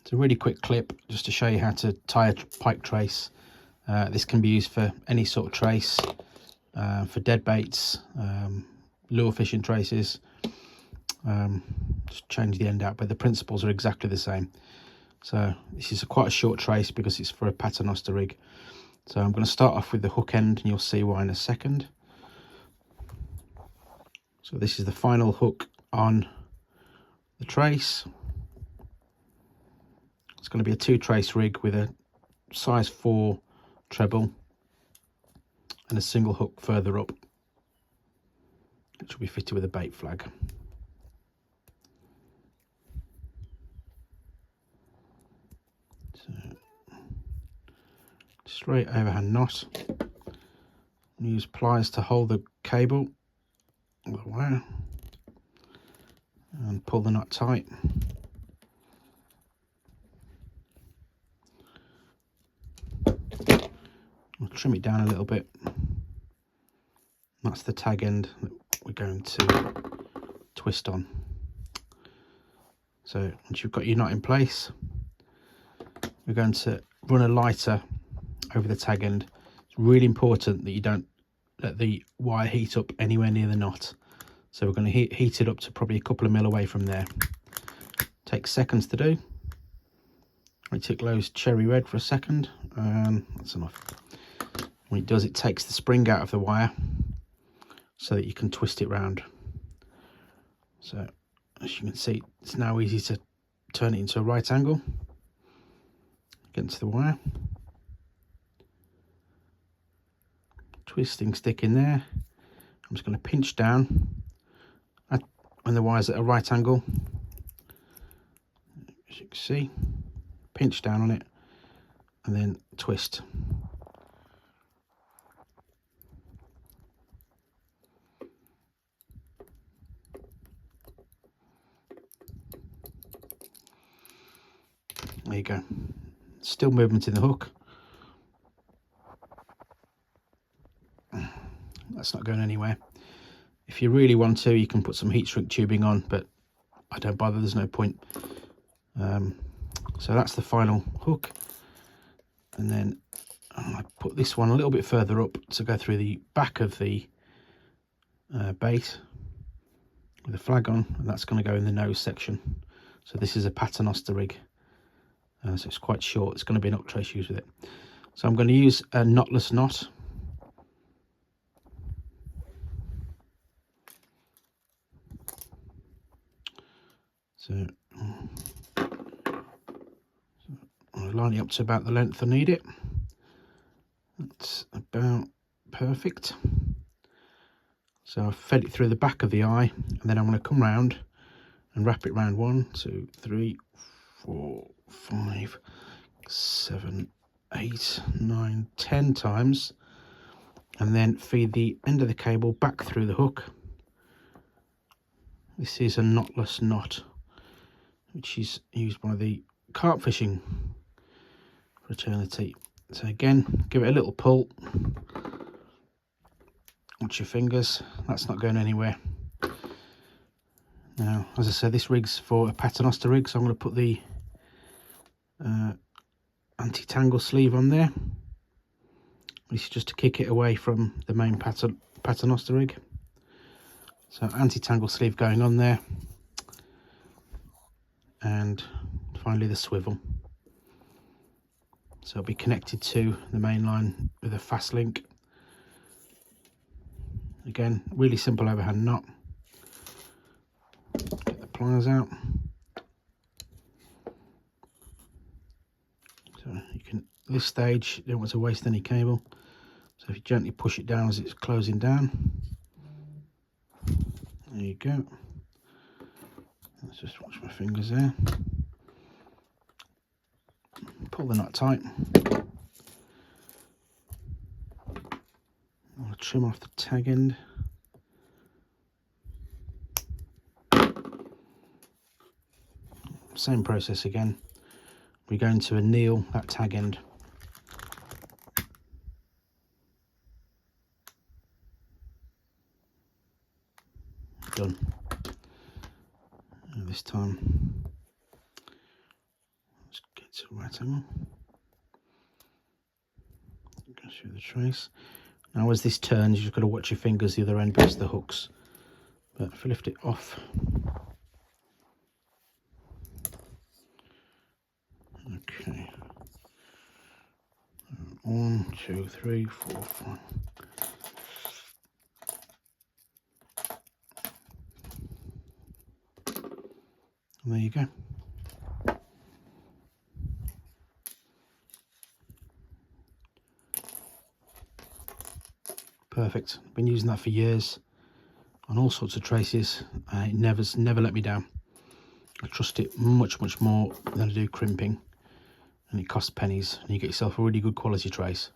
It's a really quick clip just to show you how to tie a pike trace. This can be used for any sort of trace, for dead baits, lure fishing traces. Just change the end out, but the principles are exactly the same. So this is quite a short trace because it's for a paternoster rig. So I'm going to start off with the hook end, and you'll see why in a second. So this is the final hook on the trace. It's going to be a 2-trace rig with a size 4 treble and a single hook further up, which will be fitted with a bait flag. So, straight overhand knot. Use pliers to hold the cable or the wire and pull the knot tight. We'll trim it down a little bit. That's the tag end that we're going to twist on. So once you've got your knot in place, we're going to run a lighter over the tag end. It's really important that you don't let the wire heat up anywhere near the knot. So we're going to heat it up to probably a couple of mil away from there. Takes seconds to do. It tick glows cherry red for a second, and that's enough. When it does, it takes the spring out of the wire so that you can twist it round. So as you can see, it's now easy to turn it into a right angle against the wire. Twisting stick in there. I'm just going to pinch down when the wire's at a right angle. As you can see, pinch down on it and then twist. There you go. Still movement in the hook. That's not going anywhere. If you really want to, you can put some heat shrink tubing on, but I don't bother, there's no point. So that's the final hook. And then I put this one a little bit further up to go through the back of the bait with a flag on, and that's going to go in the nose section. So this is a paternoster rig. So it's quite short. It's going to be an up trace used with it. So I'm going to use a knotless knot. So I'll line it up to about the length I need it. That's about perfect. So I've fed it through the back of the eye, and then I'm going to come round and wrap it round 1, 2, 3, 4, 5, 7, 8, 9, 10 times, and then feed the end of the cable back through the hook. This is a knotless knot, which is used by the carp fishing fraternity. So again, give it a little pull. Watch your fingers, that's not going anywhere. Now, as I said, this rig's for a paternoster rig, so I'm going to put the anti-tangle sleeve on there. This is just to kick it away from the main paternoster rig. So anti-tangle sleeve going on there, and finally the swivel. So it'll be connected to the main line with a fast link. Again, really simple overhand knot. Get the pliers out. So you can, at this stage, you don't want to waste any cable. So if you gently push it down as it's closing down, there you go. Let's just watch my fingers there. Pull the knot tight. I'll trim off the tag end. Same process again. We're going to anneal that tag end. Done. And this time, let's It's a right angle. Go through the trace. Now as this turns, you've just got to watch your fingers the other end because of the hooks. But if I lift it off, okay. 1, 2, 3, 4, 5. And there you go. Perfect. Been using that for years on all sorts of traces. It never let me down. I trust it much more than I do crimping, and it costs pennies, and you get yourself a really good quality trace.